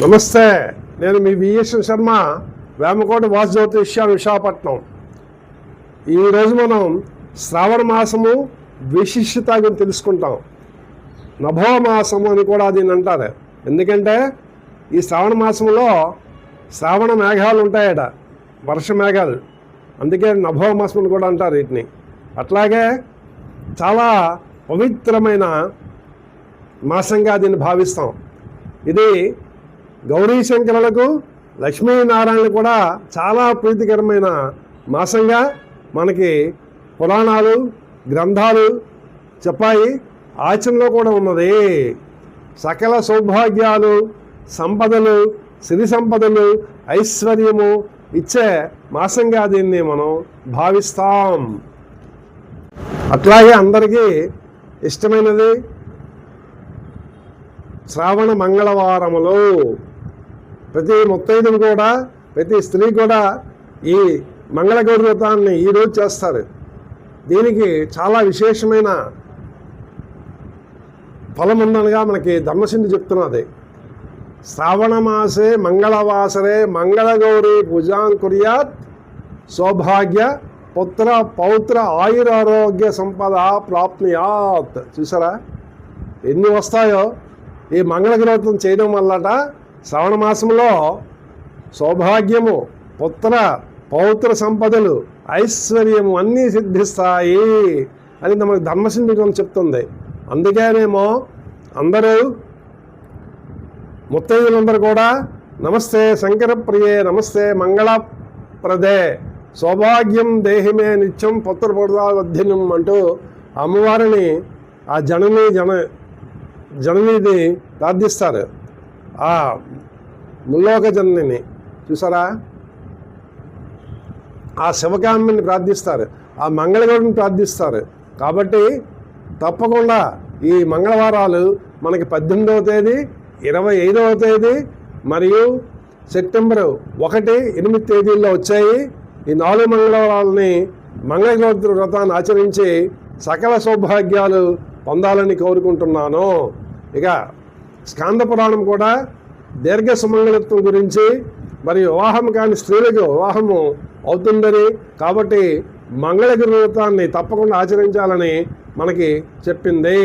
నమస్తే, నేను మీ విఎస్ శర్మ, వేమకోట వాసుజ్యోతిష్యాలు, విశాఖపట్నం. ఈరోజు మనం శ్రావణ మాసము విశిష్టత గురించి తెలుసుకుంటాం. నభో మాసము అని కూడా దీన్ని అంటారు. ఎందుకంటే ఈ శ్రావణ మాసంలో శ్రావణ మేఘాలు ఉంటాయట, వర్ష మేఘాలు. అందుకే నభో మాసం అని కూడా అంటారు వీటిని. అట్లాగే చాలా పవిత్రమైన మాసంగా దీన్ని భావిస్తాం. ఇది గౌరీ శంకరులకు, లక్ష్మీనారాయణకు కూడా చాలా ప్రీతికరమైన మాసంగా మనకి పురాణాలు, గ్రంథాలు చెప్పాయి. ఆచరణలో కూడా ఉన్నది. సకల సౌభాగ్యాలు, సంపదలు, సిరి సంపదలు, ఐశ్వర్యము ఇచ్చే మాసంగా దీన్ని మనం భావిస్తాం. అట్లాగే అందరికీ ఇష్టమైనది శ్రావణ మంగళవారములు. ప్రతి ముత్తైదులు కూడా, ప్రతి స్త్రీ కూడా ఈ మంగళగౌరి వ్రతాన్ని ఈరోజు చేస్తారు. దీనికి చాలా విశేషమైన ఫలం ఉందనగా మనకి ధర్మసింధు చెప్తున్నది. శ్రావణ మాసే మంగళవాసరే మంగళగౌరి పూజాం కుర్యాత్ సౌభాగ్య పుత్ర పౌత్ర ఆయురారోగ్య సంపద ప్రాప్నుయాత్. చూసారా ఎన్ని వస్తాయో ఈ మంగళగౌరి వ్రతం చేయడం వల్లట శ్రావణ మాసంలో సౌభాగ్యము, పుత్ర పౌత్ర సంపదలు, ఐశ్వర్యము అన్నీ సిద్ధిస్తాయి అని మనకు ధర్మసింధు చెప్తుంది. అందుకేనేమో అందరూ ముత్తైదులందరూ కూడా నమస్తే శంకర ప్రియే, నమస్తే మంగళప్రదే, సౌభాగ్యం దేహిమే నిత్యం పుత్రపౌత్రావధ్యనం అంటూ అమ్మవారిని, ఆ జననిని ప్రార్థిస్తారు. ఆ ముల్లోక జననిని చూసారా, ఆ శివకామిని ప్రార్థిస్తారు, ఆ మంగళగౌరిని ప్రార్థిస్తారు. కాబట్టి తప్పకుండా ఈ మంగళవారాలు మనకి 18వ తేదీ, 25వ తేదీ మరియు సెప్టెంబరు 1, 8 తేదీల్లో వచ్చాయి. ఈ 4 మంగళవారాలని మంగళగౌరి వ్రతాన్ని ఆచరించి సకల సౌభాగ్యాలు పొందాలని కోరుకుంటున్నాను. ఇక స్కాంద పురాణం కూడా దీర్ఘ సుమంగళత్వం గురించి, మరియు వివాహం కాని స్త్రీలకు వివాహము అవుతుందని, కాబట్టి మంగళగిరి వ్రతాన్ని తప్పకుండా ఆచరించాలని మనకి చెప్పింది.